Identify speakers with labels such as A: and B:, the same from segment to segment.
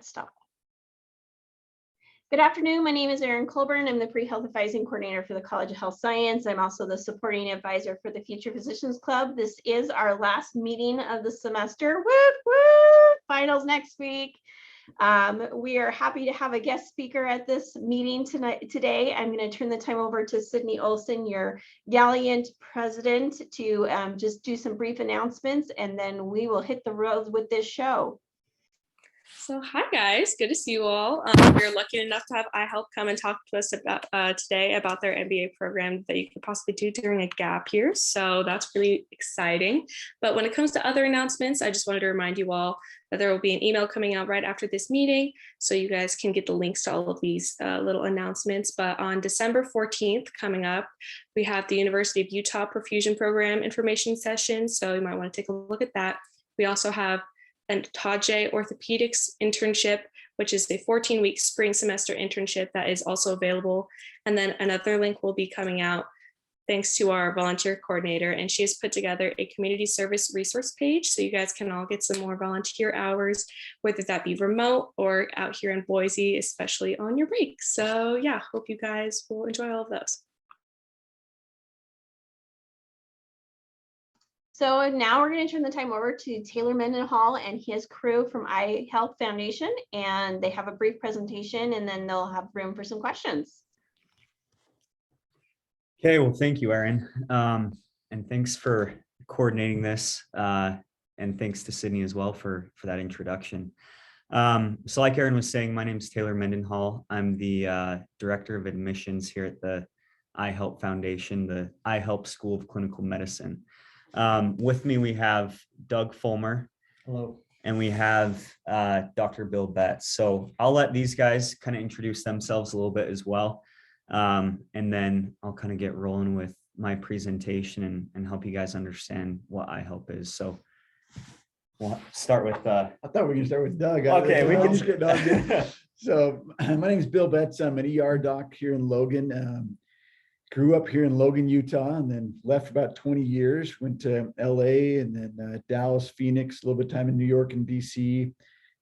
A: Let's stop. Good afternoon. My name is Erin Colburn. I'm the Pre-Health Advising Coordinator for the College of Health Science. I'm also the supporting advisor for the Future Physicians Club. This is our last meeting of the semester. Woo, woo! Finals next week. We are happy to have a guest speaker at this meeting today. I'm going to turn the time over to Sydney Olson, your Gallant president, to just do some brief announcements, and then we will hit the road with this show.
B: So hi guys, good to see you all. We're lucky enough to have IHelp come and talk to us about today about their MBA program that you could possibly do during a gap year. So that's really exciting. But when it comes to other announcements, I just wanted to remind you all that there will be an email coming out right after this meeting, so you guys can get the links to all of these little announcements. But on December 14th coming up, we have the University of Utah Perfusion Program information session. So you might want to take a look at that. We also have and Tajay Orthopedics internship, which is a 14-week spring semester internship that is also available. And then another link will be coming out thanks to our volunteer coordinator, and she has put together a community service resource page so you guys can all get some more volunteer hours, whether that be remote or out here in Boise, especially on your break. So yeah, hope you guys will enjoy all of those.
A: So now we're going to turn the time over to Taylor Mendenhall and his crew from IHelp Foundation, and they have a brief presentation and then they'll have room for some questions.
C: Okay, well, thank you, Erin. And thanks for coordinating this. And thanks to Sydney as well for that introduction. So like Erin was saying, my name is Taylor Mendenhall. I'm the Director of Admissions here at the IHelp Foundation, the IHelp School of Clinical Medicine. With me, we have Doug Fulmer.
D: Hello.
C: And we have Dr. Bill Betts. So I'll let these guys kind of introduce themselves a little bit as well. And then I'll kind of get rolling with my presentation and help you guys understand what IHelp is. So we'll start with
D: I thought we were going to start with Doug.
C: Okay, we can
D: just get Doug. So my name is Bill Betts. I'm an ER doc here in Logan. Grew up here in Logan, Utah, and then left for about 20 years, went to LA and then Dallas, Phoenix, a little bit of time in New York and DC.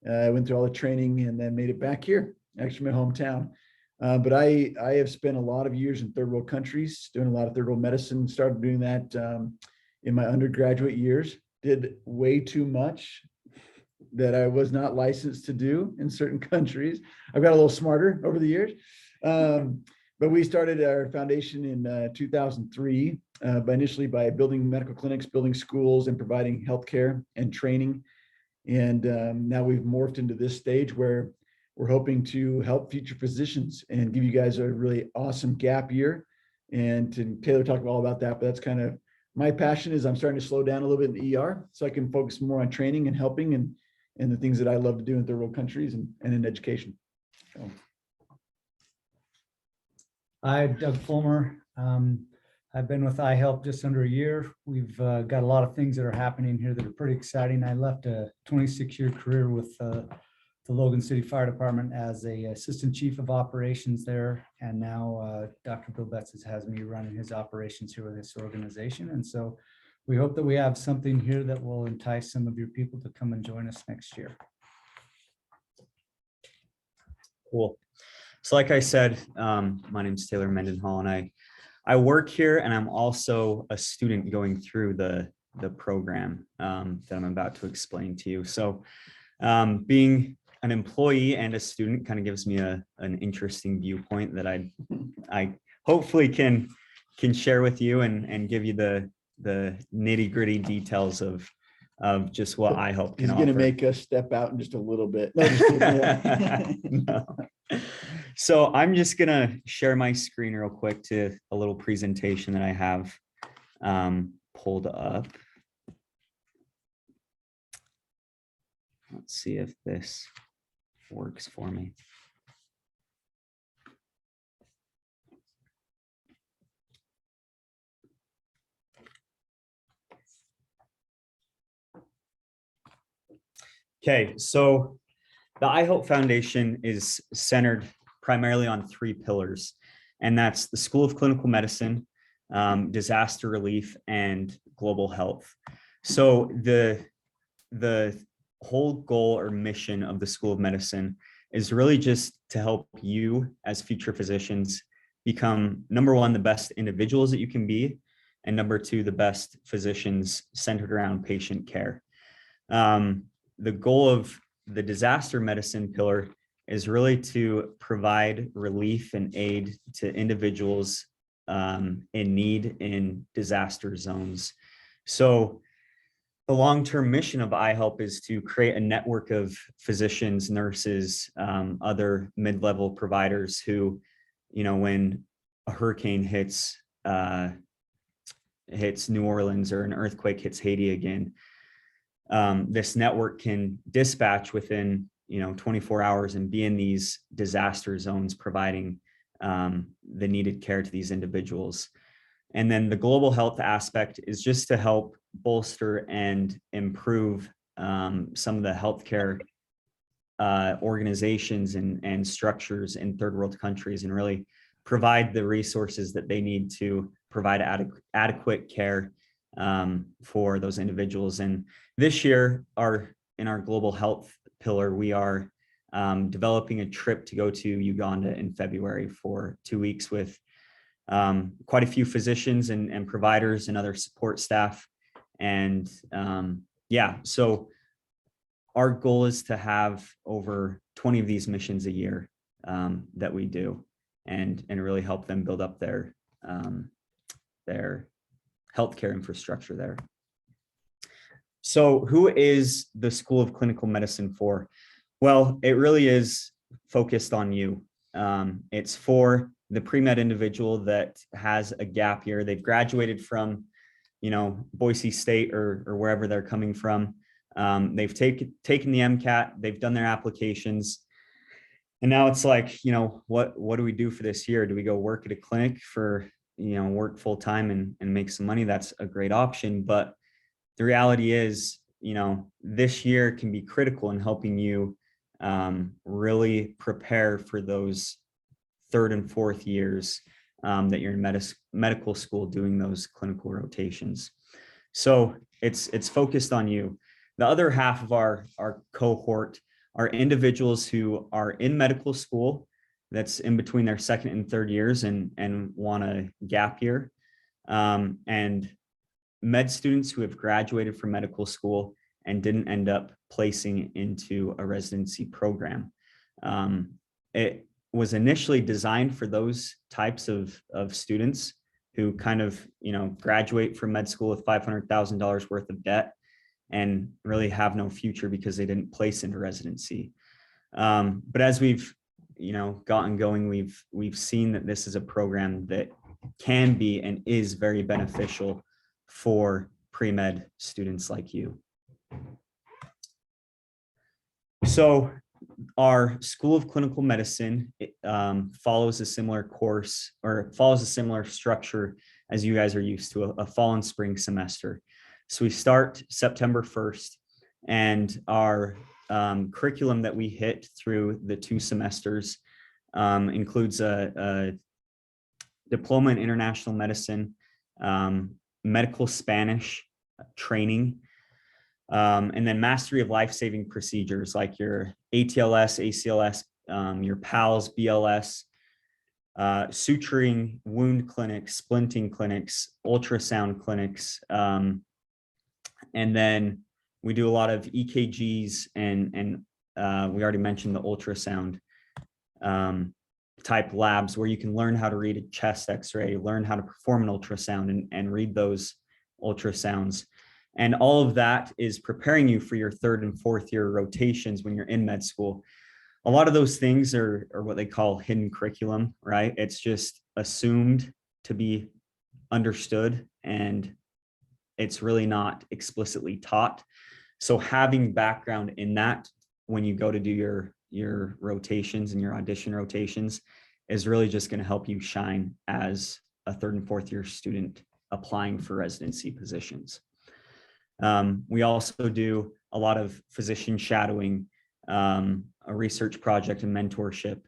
D: Went through all the training and then made it back here, actually my hometown. But I have spent a lot of years in third world countries, doing a lot of third world medicine, started doing that in my undergraduate years, did way too much that I was not licensed to do in certain countries. I've got a little smarter over the years. But we started our foundation in 2003, initially by building medical clinics, building schools, and providing healthcare and training. And now we've morphed into this stage where we're hoping to help future physicians and give you guys a really awesome gap year. And Taylor talked all about that, but that's kind of my passion. Is I'm starting to slow down a little bit in the ER so I can focus more on training and helping and the things that I love to do in third world countries and in education. So.
E: I'm Doug Fulmer. I've been with IHelp just under a year. We've got a lot of things that are happening here that are pretty exciting. I left a 26-year career with the Logan City Fire Department as a assistant chief of operations there. And now Dr. Bill Betts has me running his operations here with this organization. And so we hope that we have something here that will entice some of your people to come and join us next year.
C: Cool. So like I said, my name is Taylor Mendenhall, and I work here, and I'm also a student going through the program that I'm about to explain to you. So being an employee and a student kind of gives me an interesting viewpoint that I hopefully can share with you and give you the nitty-gritty details of just what IHelp can offer.
D: He's going to make us step out in just a little bit. No, just kidding.
C: No. So I'm just going to share my screen real quick to a little presentation that I have pulled up. Let's see if this works for me. Okay, so the IHelp Foundation is centered primarily on 3 pillars, and that's the School of Clinical Medicine, disaster relief, and global health. So the whole goal or mission of the School of Medicine is really just to help you as future physicians become, number one, the best individuals that you can be, and number two, the best physicians centered around patient care. The goal of the disaster medicine pillar is really to provide relief and aid to individuals in need in disaster zones. So the long-term mission of IHelp is to create a network of physicians, nurses, other mid-level providers who, when a hurricane hits New Orleans or an earthquake hits Haiti again, this network can dispatch within 24 hours and be in these disaster zones, providing the needed care to these individuals. And then the global health aspect is just to help bolster and improve some of the healthcare organizations and structures in third world countries, and really provide the resources that they need to provide adequate care for those individuals. And this year, in our global health pillar, we are developing a trip to go to Uganda in February for 2 weeks with quite a few physicians and providers and other support staff. And so our goal is to have over 20 of these missions a year that we do, and really help them build up their healthcare infrastructure there. So who is the School of Clinical Medicine for? Well, it really is focused on you. It's for the pre-med individual that has a gap year. They've graduated from, Boise State or wherever they're coming from. They've taken the MCAT, they've done their applications. And now it's like, what do we do for this year? Do we go work at a clinic for, work full time and make some money? That's a great option. But the reality is, this year can be critical in helping you really prepare for those third and fourth years that you're in medical school doing those clinical rotations. So it's focused on you. The other half of our cohort are individuals who are in medical school that's in between their second and third years and want a gap year, and med students who have graduated from medical school and didn't end up placing into a residency program. It was initially designed for those types of students who kind of, graduate from med school with $500,000 worth of debt and really have no future because they didn't place into residency. But as we've, gotten going, we've seen that this is a program that can be and is very beneficial for pre-med students like you. So our School of Clinical Medicine follows a similar course, or follows a similar structure as you guys are used to, a fall and spring semester. So we start September 1st, and our curriculum that we hit through the 2 semesters includes a diploma in international medicine, medical Spanish training, and then mastery of life-saving procedures like your ATLS, ACLS, your PALS, BLS, suturing, wound clinics, splinting clinics, ultrasound clinics, and then we do a lot of EKGs and we already mentioned the ultrasound type labs where you can learn how to read a chest X-ray, learn how to perform an ultrasound and read those ultrasounds. And all of that is preparing you for your third and fourth year rotations when you're in med school. A lot of those things are what they call hidden curriculum, right? It's just assumed to be understood and it's really not explicitly taught. So having background in that when you go to do your rotations and your audition rotations is really just going to help you shine as a third and fourth year student applying for residency positions. We also do a lot of physician shadowing, a research project and mentorship,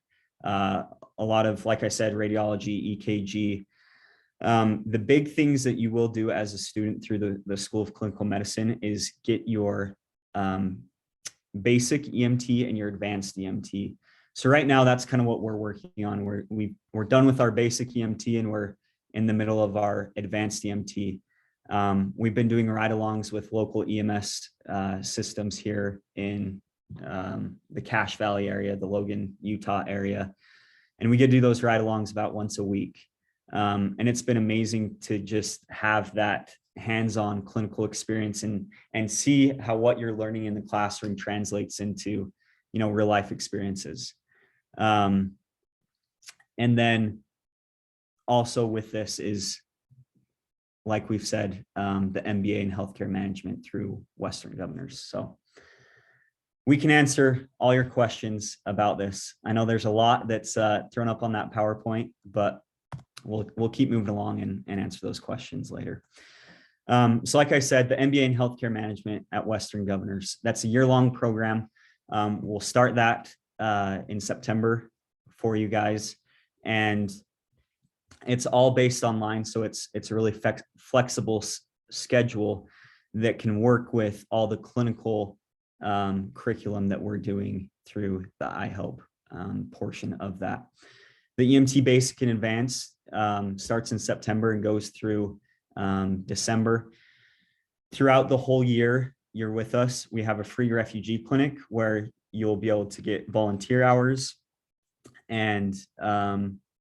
C: a lot of, like I said, radiology, EKG. The big things that you will do as a student through the School of Clinical Medicine is get your basic EMT and your advanced EMT. So right now, that's kind of what we're working on. We're done with our basic EMT and we're in the middle of our advanced EMT. We've been doing ride-alongs with local EMS systems here in the Cache Valley area, the Logan, Utah area. And we get to do those ride-alongs about once a week. And it's been amazing to just have that hands-on clinical experience and see how what you're learning in the classroom translates into, real life experiences. And then also with this is, like we've said, the MBA in healthcare management through Western Governors. So we can answer all your questions about this. I know there's a lot that's thrown up on that PowerPoint, but we'll keep moving along and answer those questions later. So like I said, the MBA in healthcare management at Western Governors, that's a year-long program. We'll start that in September for you guys. And it's all based online. So it's a really flexible schedule that can work with all the clinical curriculum that we're doing through the IHelp portion of that. The EMT basic and advanced starts in September and goes through December. Throughout the whole year you're with us, we have a free refugee clinic where you'll be able to get volunteer hours and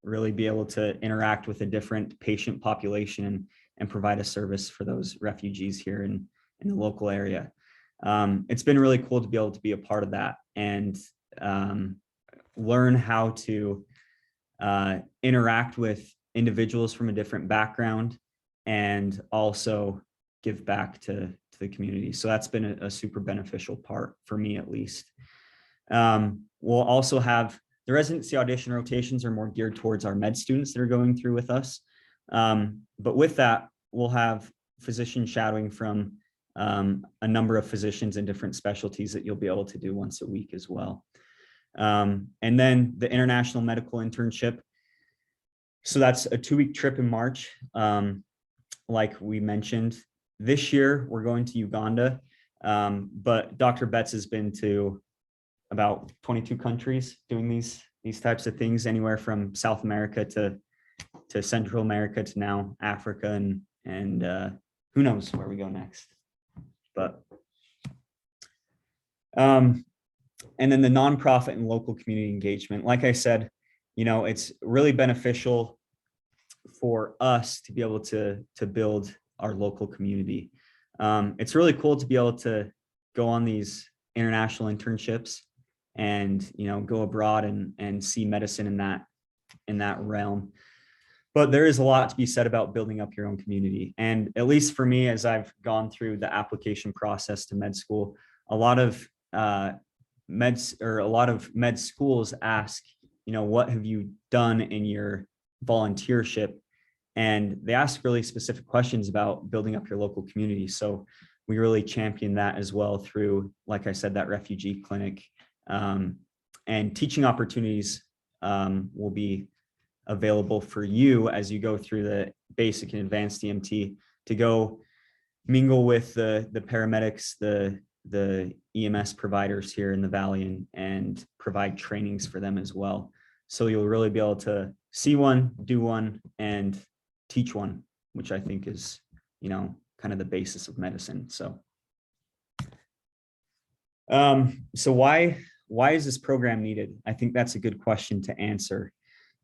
C: really be able to interact with a different patient population and provide a service for those refugees here in the local area. It's been really cool to be able to be a part of that and learn how to interact with individuals from a different background and also give back to the community. So that's been a super beneficial part for me, at least. We'll also have the residency audition rotations are more geared towards our med students that are going through with us. But with that, we'll have physician shadowing from a number of physicians in different specialties that you'll be able to do once a week as well. And then the international medical internship. So that's a 2-week trip in March. Like we mentioned, this year we're going to Uganda, but Dr. Betts has been to about 22 countries doing these types of things, anywhere from South America to Central America to now Africa and who knows where we go next. But and then the nonprofit and local community engagement, like I said, it's really beneficial for us to be able to build our local community. It's really cool to be able to go on these international internships and go abroad and see medicine in that realm. But there is a lot to be said about building up your own community. And at least for me, as I've gone through the application process to med school, a lot of med schools ask, what have you done in your volunteership? And they ask really specific questions about building up your local community. So we really champion that as well through, like I said, that refugee clinic. And teaching opportunities will be available for you as you go through the basic and advanced EMT to go mingle with the paramedics, the EMS providers here in the Valley and provide trainings for them as well. So you'll really be able to see one, do one, and teach one, which I think is, kind of the basis of medicine. So, so why is this program needed? I think that's a good question to answer.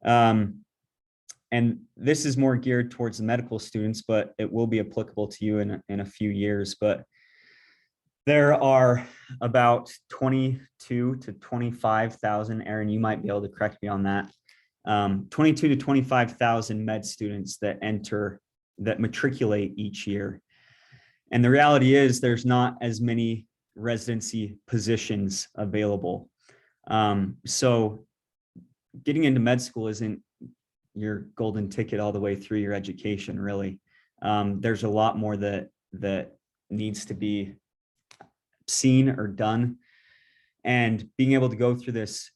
C: And this is more geared towards the medical students, but it will be applicable to you in a few years. But there are about 22 to 25,000, Aaron, you might be able to correct me on that. 22 to 25,000 med students that matriculate each year. And the reality is there's not as many residency positions available. So getting into med school isn't your golden ticket all the way through your education, really. There's a lot more that needs to be seen or done. And being able to go through this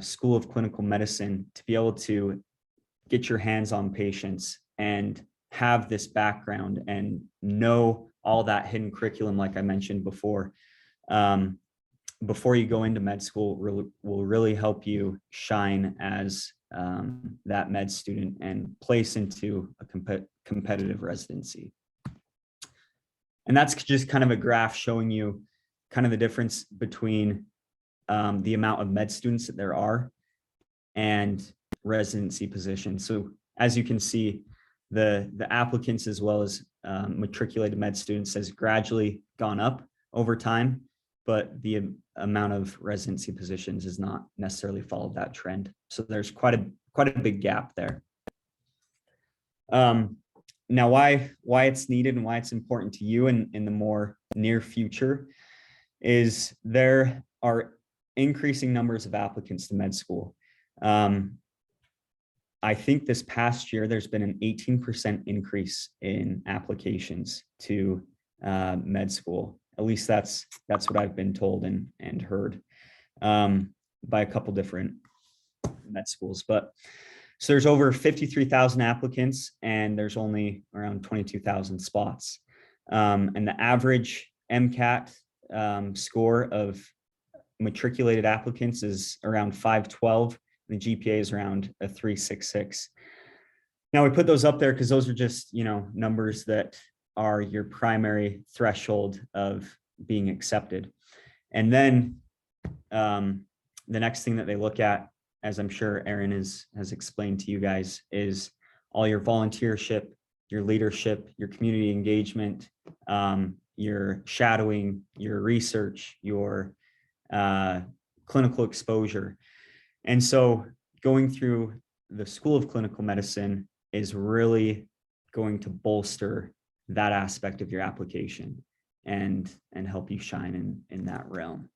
C: School of Clinical Medicine to be able to get your hands on patients and have this background and know all that hidden curriculum, like I mentioned before, before you go into med school will really help you shine as that med student and place into a competitive residency. And that's just kind of a graph showing you kind of the difference between the amount of med students that there are and residency positions. So as you can see, the applicants as well as matriculated med students has gradually gone up over time, but the amount of residency positions has not necessarily followed that trend. So there's quite a big gap there. Now, why it's needed and why it's important to you in the more near future is there are increasing numbers of applicants to med school. I think this past year, there's been an 18% increase in applications to med school. At least that's what I've been told and heard by a couple different med schools. But so there's over 53,000 applicants and there's only around 22,000 spots. And the average MCAT score of matriculated applicants is around 512. The GPA is around a 366. Now we put those up there because those are just, numbers that are your primary threshold of being accepted. And then the next thing that they look at, as I'm sure Aaron has explained to you guys, is all your volunteership, your leadership, your community engagement, your shadowing, your research, your clinical exposure. And so going through the School of Clinical Medicine is really going to bolster that aspect of your application and help you shine in that realm.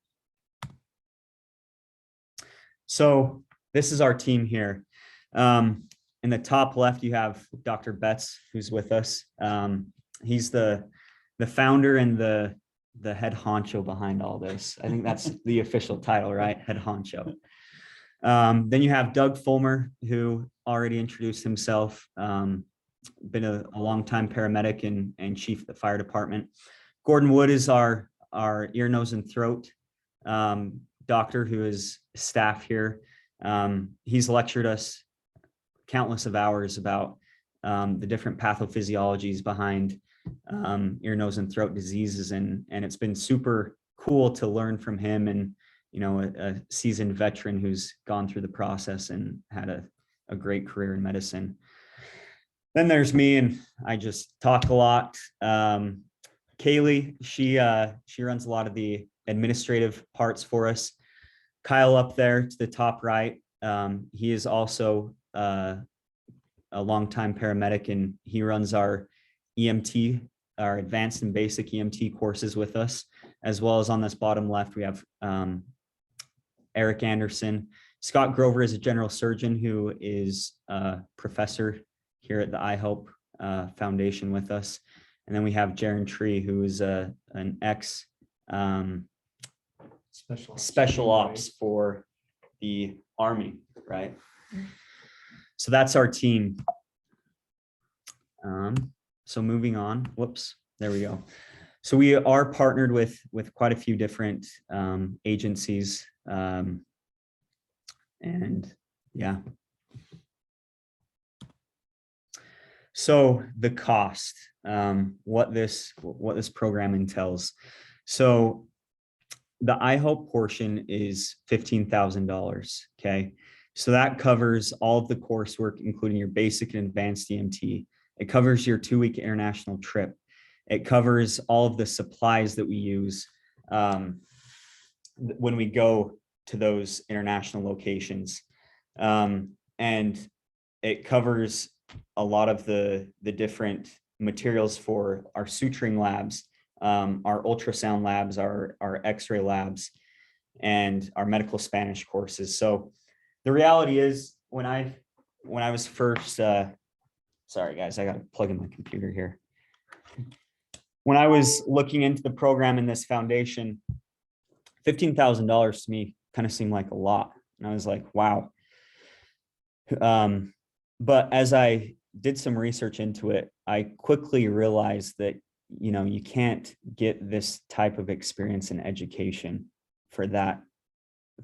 C: So this is our team here. In the top left, you have Dr. Betts, who's with us. He's the founder and the head honcho behind all this. I think that's the official title, right? Head honcho. Then you have Doug Fulmer, who already introduced himself, been a longtime paramedic and chief of the fire department. Gordon Wood is our ear, nose, and throat doctor who is staff here. He's lectured us countless of hours about the different pathophysiologies behind ear, nose, and throat diseases. And it's been super cool to learn from him and, a seasoned veteran who's gone through the process and had a great career in medicine. Then there's me, and I just talk a lot. Kaylee, she runs a lot of the administrative parts for us. Kyle up there to the top right, he is also a longtime paramedic, and he runs our EMT, our advanced and basic EMT courses with us, as well as on this bottom left, we have Eric Anderson. Scott Grover is a general surgeon who is a professor here at the IHelp Foundation with us. And then we have Jaron Tree, who is an ex special ops for the Army, right? So that's our team. So moving on, whoops, there we go. So we are partnered with quite a few different agencies, and yeah. So the cost, what this program entails. So the IHelp portion is $15,000. Okay, so that covers all of the coursework, including your basic and advanced EMT. It covers your 2-week international trip. It covers all of the supplies that we use when we go to those international locations. And it covers a lot of the different materials for our suturing labs, our ultrasound labs, our x-ray labs, and our medical Spanish courses. So the reality is when I was first, sorry guys, I got to plug in my computer here. When I was looking into the program in this foundation, $15,000 to me kind of seemed like a lot. And I was like, wow. But as I did some research into it, I quickly realized that, you can't get this type of experience in education for that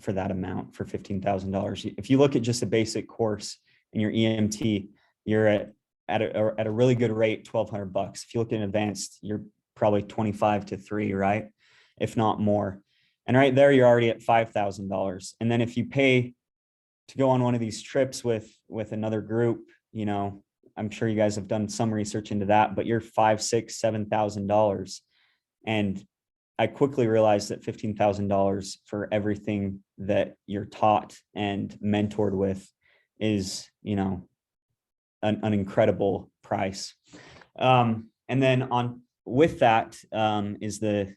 C: amount, for $15,000. If you look at just a basic course in your EMT, you're at a really good rate, $1,200. If you look at an advanced, you're probably 25 to 3, right? If not more. And right there, you're already at $5,000. And then if you pay to go on one of these trips with another group, you know, I'm sure you guys have done some research into that, but you're $5,000, $6,000, $7,000. And I quickly realized that $15,000 for everything that you're taught and mentored with is, you know, an incredible price. And then on with that is the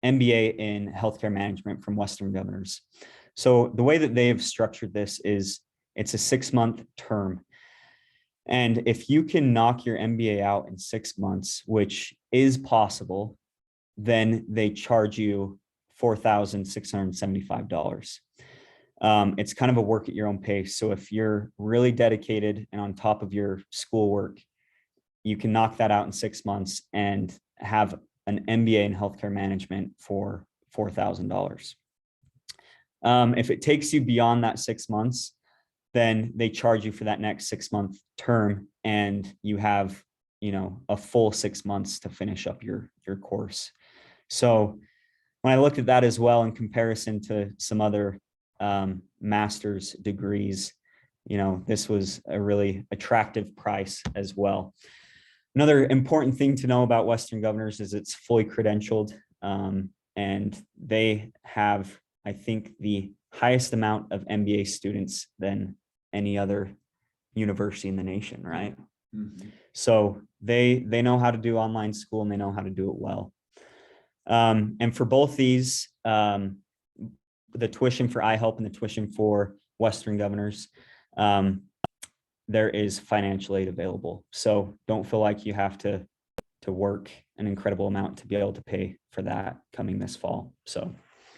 C: MBA in healthcare management from Western Governors. So the way that they have structured this is it's a 6-month term. And if you can knock your MBA out in 6 months, which is possible, then they charge you $4,675. It's kind of a work at your own pace. So if you're really dedicated and on top of your schoolwork, you can knock that out in 6 months and have an MBA in healthcare management for $4,000. If it takes you beyond that 6 months, then they charge you for that next 6-month term, and you have, you know, a full 6 months to finish up your course. So when I looked at that as well in comparison to some other master's degrees, you know, this was a really attractive price as well. Another important thing to know about Western Governors is it's fully credentialed, and they have, I think, the highest amount of MBA students than any other university in the nation, right?
D: Mm-hmm.
C: So they know how to do online school, and they know how to do it well. And for both these, the tuition for IHelp and the tuition for Western Governors, there is financial aid available. So don't feel like you have to work an incredible amount to be able to pay for that coming this fall. So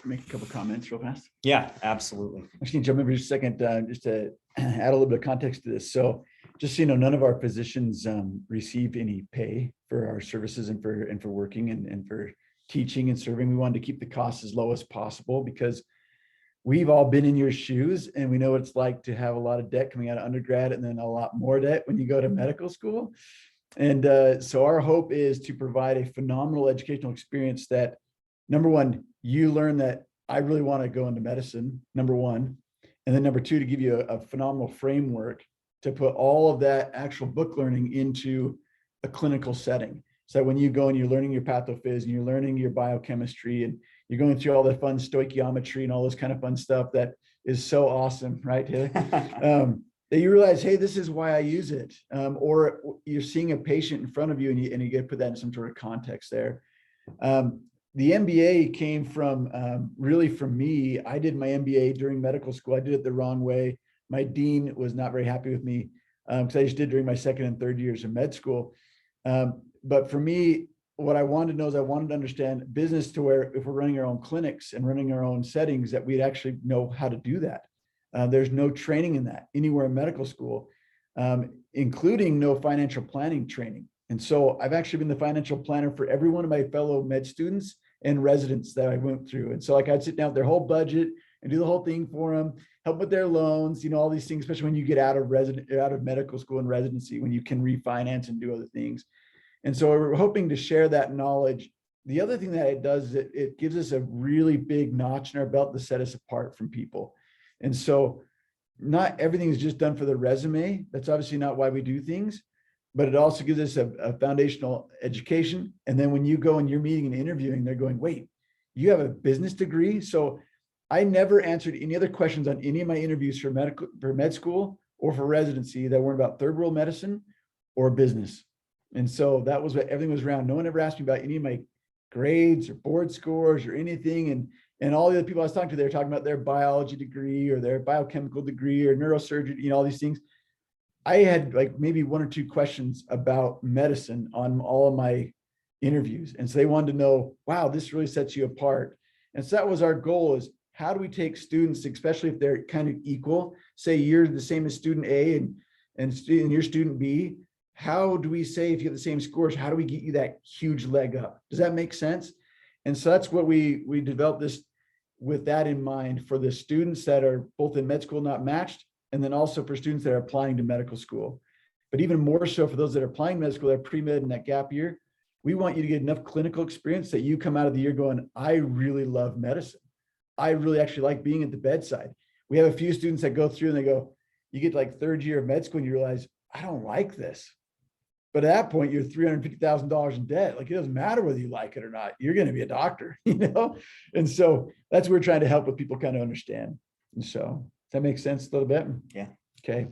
D: Make a couple comments real fast.
C: yeah, absolutely.
D: I'm just gonna jump in for just a second, just to add a little bit of context to this. So just so you know, none of our physicians receive any pay for our services and for working and for teaching and serving. We wanted to keep the costs as low as possible because we've all been in your shoes, and we know what it's like to have a lot of debt coming out of undergrad and then a lot more debt when you go to medical school. And so our hope is to provide a phenomenal educational experience that, number one, you learn that I really want to go into medicine, number one. And then number two, to give you a phenomenal framework to put all of that actual book learning into a clinical setting. So when you go and you're learning your pathophys and you're learning your biochemistry and you're going through all the fun stoichiometry and all this kind of fun stuff that is so awesome, right, Taylor? That you realize, hey, this is why I use it. Or you're seeing a patient in front of you and you get to put that in some sort of context there. The MBA came from really from me. I did my MBA during medical school. I did it the wrong way. My dean was not very happy with me because I just did during my second and third years of med school. But for me, what I wanted to know is I wanted to understand business to where if we're running our own clinics and running our own settings, that we'd actually know how to do that. There's no training in that anywhere in medical school, including no financial planning training. And so I've actually been the financial planner for every one of my fellow med students and residents that I went through. And so like I'd sit down with their whole budget and do the whole thing for them, help with their loans, you know, all these things, especially when you get out of medical school and residency, when you can refinance and do other things. And so we're hoping to share that knowledge. The other thing that it does is it gives us a really big notch in our belt to set us apart from people. And so not everything is just done for the resume. That's obviously not why we do things, but it also gives us a foundational education. And then when you go and you're meeting and interviewing, they're going, wait, you have a business degree? So I never answered any other questions on any of my interviews for med school or for residency that weren't about third world medicine or business. And so that was what everything was around. No one ever asked me about any of my grades or board scores or anything. And all the other people I was talking to, they were talking about their biology degree or their biochemical degree or neurosurgery, you know, all these things. I had like maybe one or two questions about medicine on all of my interviews. And so they wanted to know, wow, this really sets you apart. And so that was our goal, is how do we take students, especially if they're kind of equal, say you're the same as student A and you're student B, how do we say, if you have the same scores, how do we get you that huge leg up? Does that make sense? And so that's what we developed with that in mind for the students that are both in med school not matched, and then also for students that are applying to medical school. But even more so for those that are applying to med school, they're pre-med in that gap year, we want you to get enough clinical experience that you come out of the year going, I really love medicine. I really actually like being at the bedside. We have a few students that go through and they go, you get like third year of med school and you realize, I don't like this. But at that point, you're $350,000 in debt. Like, it doesn't matter whether you like it or not. You're going to be a doctor, you know? And so that's what we're trying to help with people kind of understand. And so does that make sense a little bit?
C: Yeah.
D: Okay.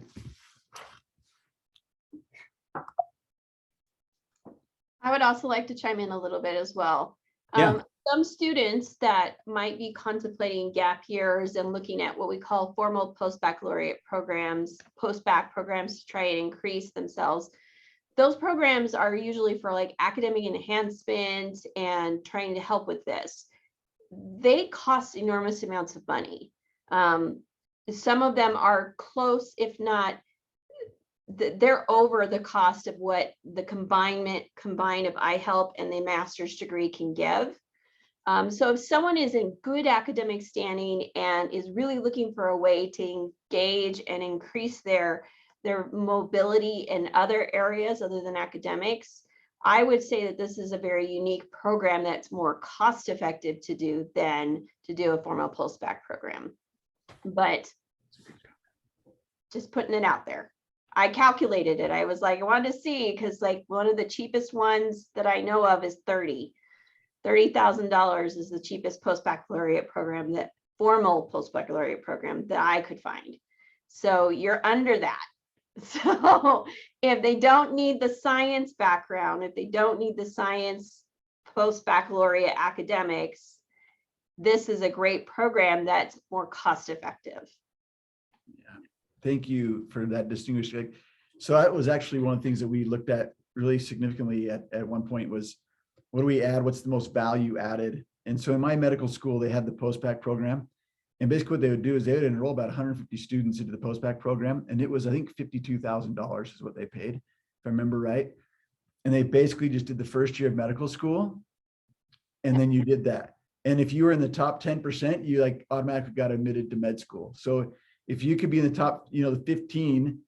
A: I would also like to chime in a little bit as well.
C: Yeah.
A: Some students that might be contemplating gap years and looking at what we call formal post-baccalaureate programs, post-bac programs to try and increase themselves. Those programs are usually for like academic enhancement and trying to help with this. They cost enormous amounts of money. Some of them are close, if not, they're over the cost of what the combine of IHelp and the master's degree can give. So if someone is in good academic standing and is really looking for a way to engage and increase their mobility in other areas other than academics, I would say that this is a very unique program that's more cost effective to do than to do a formal post-bac program. But just putting it out there. I calculated it. I was like, I wanted to see, because like one of the cheapest ones that I know of is $30,000 is the cheapest post-baccalaureate program, that formal post-baccalaureate program that I could find. So you're under that. So if they don't need the science background, if they don't need the science post-baccalaureate academics, this is a great program that's more cost effective.
D: Thank you for that distinguished. So that was actually one of the things that we looked at really significantly at one point was, what do we add? What's the most value added? And so in my medical school, they had the post-bac program. And basically what they would do is they would enroll about 150 students into the post-bac program. And it was, I think, $52,000 is what they paid, if I remember right. And they basically just did the first year of medical school. And then you did that. And if you were in the top 10%, you like automatically got admitted to med school. So if you could be in the top, you know, the 15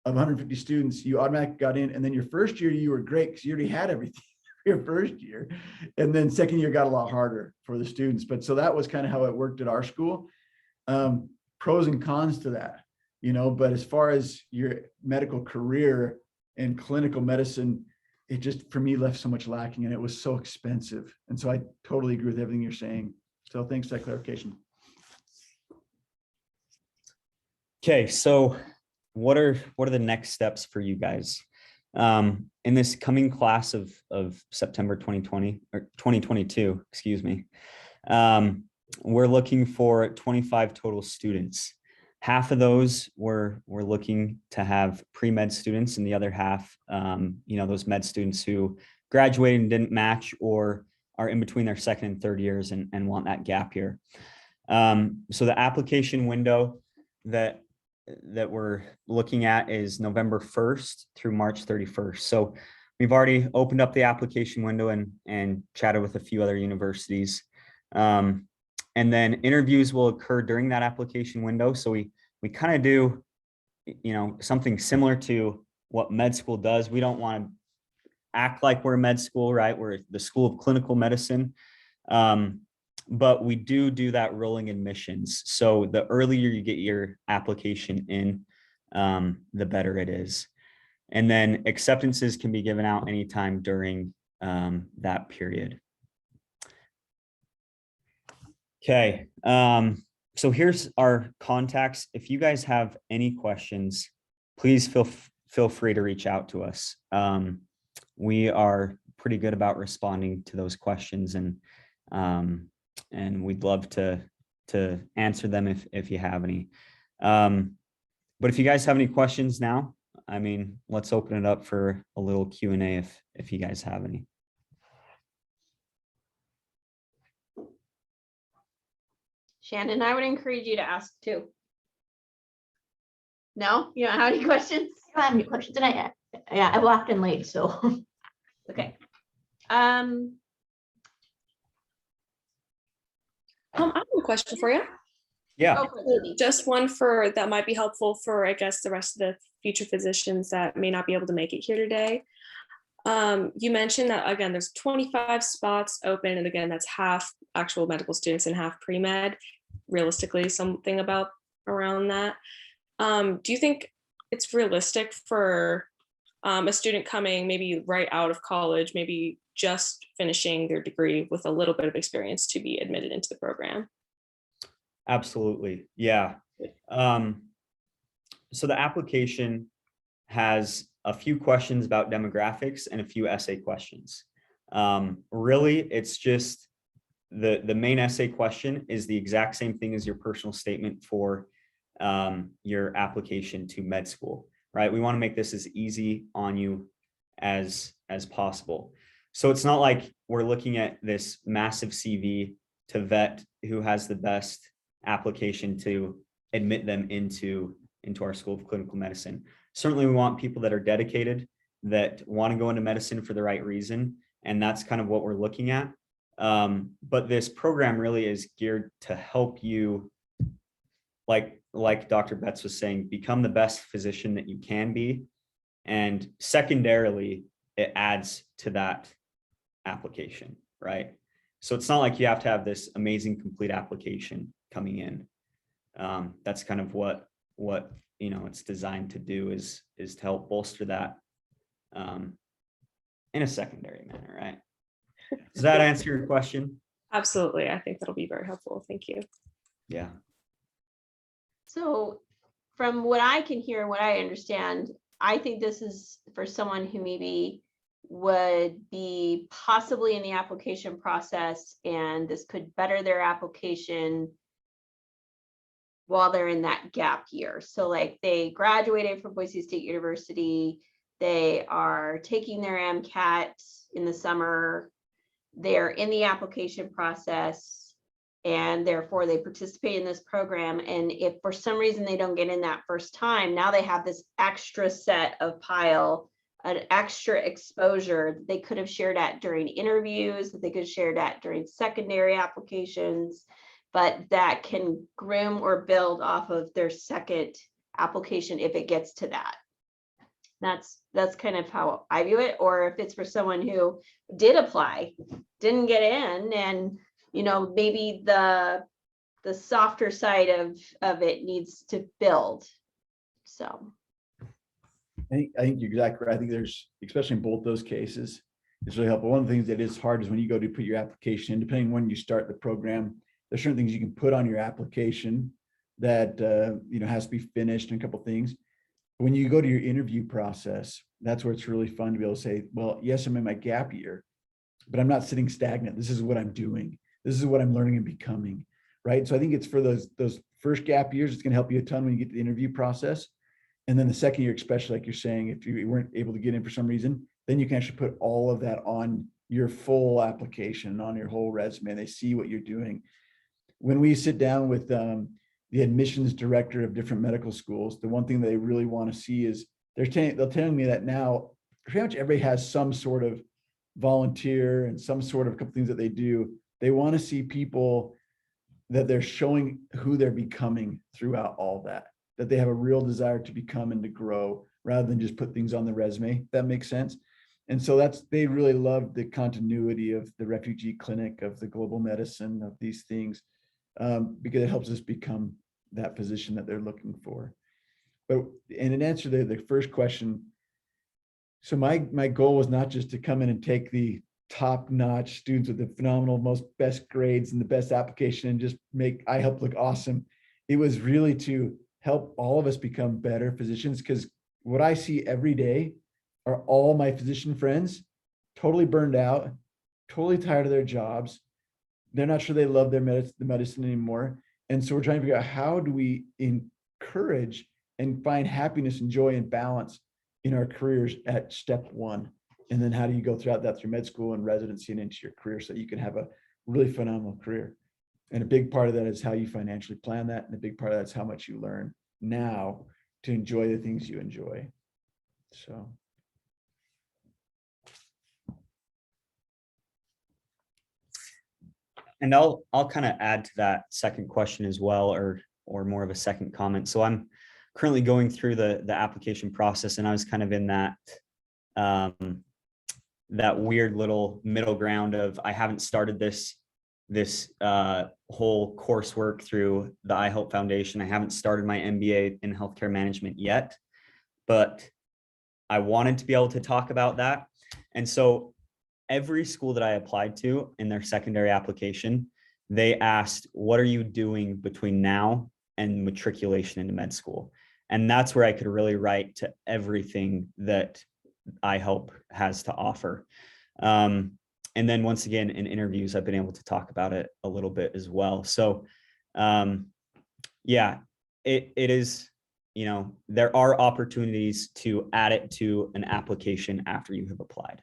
D: of 150 students, you automatically got in. And then your first year, you were great because you already had everything your first year. And then second year got a lot harder for the students. But so that was kind of how it worked at our school. Pros and cons to that, you know, but as far as your medical career and clinical medicine, it just, for me, left so much lacking and it was so expensive. And so I totally agree with everything you're saying. So thanks for that clarification.
C: Okay, so what are the next steps for you guys in this coming class of September 2020 or 2022? Excuse me. We're looking for 25 total students. Half of those we're looking to have pre-med students, and the other half, you know, those med students who graduated and didn't match or are in between their second and third years and want that gap year. So the application window that we're looking at is November 1st through March 31st. So we've already opened up the application window and chatted with a few other universities. And then interviews will occur during that application window. So we kind of do, you know, something similar to what med school does. We don't want to act like we're med school, right? We're the School of Clinical Medicine. But we do that rolling admissions. So the earlier you get your application in, the better it is. And then acceptances can be given out anytime during that period. Okay, so here's our contacts. If you guys have any questions, please feel free to reach out to us. We are pretty good about responding to those questions, and we'd love to answer them if you have any. But if you guys have any questions now, I mean, let's open it up for a little Q&A if you guys have any.
A: Shannon, I would encourage you to ask too. No, you don't have any questions?
F: I don't have any questions, and I walked in late, so.
A: Okay.
B: I have a question for you.
C: Yeah,
A: Oh, maybe.
B: Just one that might be helpful for, I guess, the rest of the future physicians that may not be able to make it here today. You mentioned that, again, there's 25 spots open, and again, that's half actual medical students and half pre-med, realistically, something about around that. Do you think it's realistic for a student coming maybe right out of college, maybe just finishing their degree with a little bit of experience to be admitted into the program?
C: absolutely. Yeah. So the application has a few questions about demographics and a few essay questions. Really, it's just the main essay question is the exact same thing as your personal statement for your application to med school, right? We want to make this as easy on you as possible. So it's not like we're looking at this massive CV to vet who has the best application to admit them into our School of Clinical Medicine. Certainly we want people that are dedicated, that want to go into medicine for the right reason. And that's kind of what we're looking at. But this program really is geared to help you, like Dr. Betts was saying, become the best physician that you can be. And secondarily, it adds to that application, right? So it's not like you have to have this amazing complete application coming in. That's kind of what it's designed to do, is to help bolster that in a secondary manner, right? Does that answer your question?
B: Absolutely. I think that'll be very helpful. Thank you.
C: Yeah.
A: So from what I can hear, what I understand, I think this is for someone who maybe would be possibly in the application process, and this could better their application while they're in that gap year. So like they graduated from Boise State University, they are taking their MCAT in the summer, they're in the application process, and therefore they participate in this program. And if for some reason they don't get in that first time, now they have this extra set of pile, an extra exposure that they could have shared at during interviews, that they could have shared at during secondary applications, but that can groom or build off of their second application if it gets to that. That's kind of how I view it. Or if it's for someone who did apply, didn't get in, and maybe the softer side of it needs to build. So
D: I think you're exactly right. I think there's, especially in both those cases, it's really helpful. One of the things that is hard is when you go to put your application in, depending on when you start the program, there's certain things you can put on your application that has to be finished, and a couple of things. When you go to your interview process, that's where it's really fun to be able to say, well, yes, I'm in my gap year, but I'm not sitting stagnant. This is what I'm doing. This is what I'm learning and becoming, right? So I think it's for those first gap years, it's going to help you a ton when you get to the interview process. And then the second year, especially like you're saying, if you weren't able to get in for some reason, then you can actually put all of that on your full application, on your whole resume. They see what you're doing. When we sit down with the admissions director of different medical schools, the one thing they really want to see is they're telling me that now pretty much everybody has some sort of volunteer and some sort of couple things that they do. They want to see people that they're showing who they're becoming throughout all that they have a real desire to become and to grow, rather than just put things on the resume. That makes sense. And so they really love the continuity of the refugee clinic, of the global medicine, of these things, because it helps us become that physician that they're looking for. But in answer to the first question, so my goal was not just to come in and take the top-notch students with the phenomenal, most best grades and the best application and just make IHelp look awesome. It was really to help all of us become better physicians, because what I see every day are all my physician friends totally burned out, totally tired of their jobs. They're not sure they love the medicine anymore. And so we're trying to figure out, how do we encourage and find happiness and joy and balance in our careers at step one? And then how do you go throughout that through med school and residency and into your career so that you can have a really phenomenal career? And a big part of that is how you financially plan that. And a big part of that is how much you learn now to enjoy the things you enjoy. So.
C: And I'll kind of add to that second question as well, or more of a second comment. So I'm currently going through the application process, and I was kind of in that that weird little middle ground of I haven't started this whole coursework through the IHelp Foundation. I haven't started my MBA in healthcare management yet, but I wanted to be able to talk about that. And so every school that I applied to in their secondary application, they asked, what are you doing between now and matriculation into med school? And that's where I could really write to everything that IHelp has to offer. And then once again, in interviews, I've been able to talk about it a little bit as well. So yeah, it is, you know, there are opportunities to add it to an application after you have applied.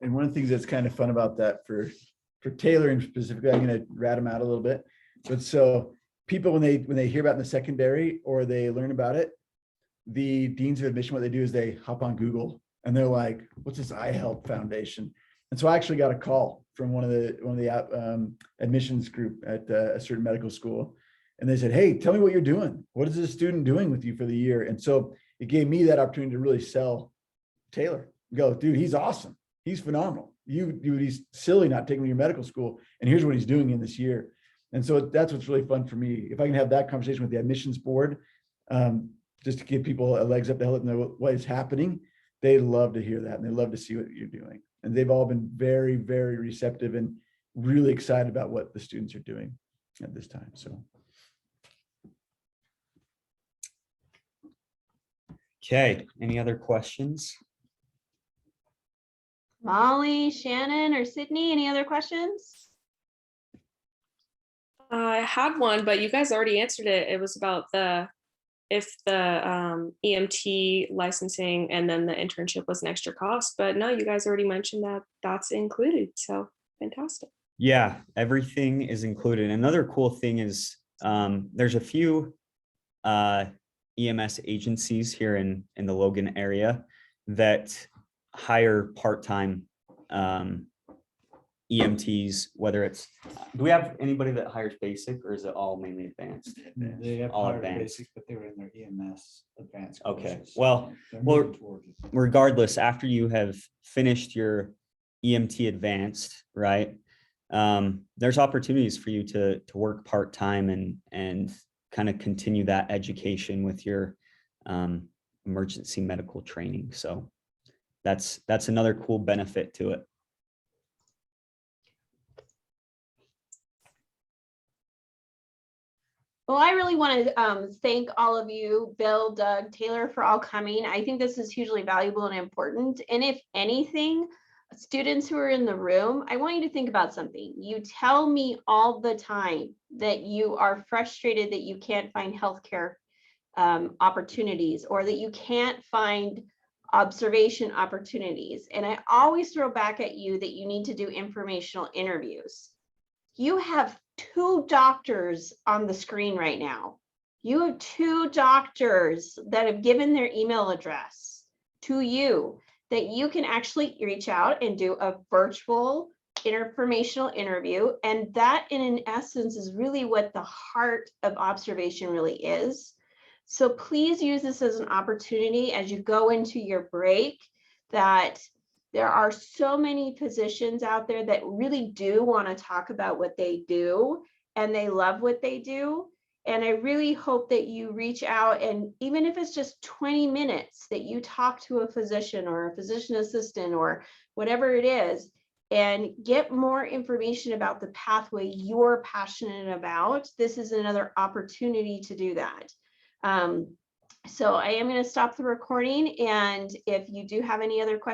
D: And one of the things that's kind of fun about that for tailoring specifically, I'm going to rat them out a little bit. But so people, when they hear about it in the secondary or they learn about it, the deans of admission, what they do is they hop on Google and they're like, what's this IHelp Foundation? And so I actually got a call from one of the admissions group at a certain medical school. And they said, hey, tell me what you're doing. What is this student doing with you for the year? And so it gave me that opportunity to really sell Taylor. Go, dude, he's awesome. He's phenomenal. He's silly not taking me to your medical school. And here's what he's doing in this year. And so that's what's really fun for me. If I can have that conversation with the admissions board, just to give people a legs up to help them know what is happening, they love to hear that. And they love to see what you're doing. And they've all been very, very receptive and really excited about what the students are doing at this time. So.
C: Okay, any other questions?
A: Molly, Shannon, or Sydney, any other questions?
B: I had one, but you guys already answered it. It was about if the EMT licensing and then the internship was an extra cost, but no, you guys already mentioned that that's included. So fantastic.
C: Yeah, everything is included. Another cool thing is there's a few EMS agencies here in the Logan area that hire part-time EMTs, whether it's, do we have anybody that hires basic or is it all mainly advanced?
E: They have
C: All
E: higher
C: advanced.
E: basic, but they were in their EMS advanced.
C: Okay,
E: courses.
C: well,
E: They're
C: well,
E: moving towards it.
C: regardless, after you have finished your EMT advanced, right? There's opportunities for you to work part-time and kind of continue that education with your emergency medical training. So that's another cool benefit to it.
A: Well, I really want to thank all of you, Bill, Doug, Taylor, for all coming. I think this is hugely valuable and important. And if anything, students who are in the room, I want you to think about something. You tell me all the time that you are frustrated that you can't find healthcare opportunities or that you can't find observation opportunities. And I always throw back at you that you need to do informational interviews. You have 2 doctors on the screen right now. You have 2 doctors that have given their email address to you that you can actually reach out and do a virtual informational interview. And that in essence is really what the heart of observation really is. So please use this as an opportunity as you go into your break, that there are so many physicians out there that really do want to talk about what they do and they love what they do. And I really hope that you reach out, and even if it's just 20 minutes that you talk to a physician or a physician assistant or whatever it is, and get more information about the pathway you're passionate about. This is another opportunity to do that. So I am going to stop the recording. And if you do have any other questions,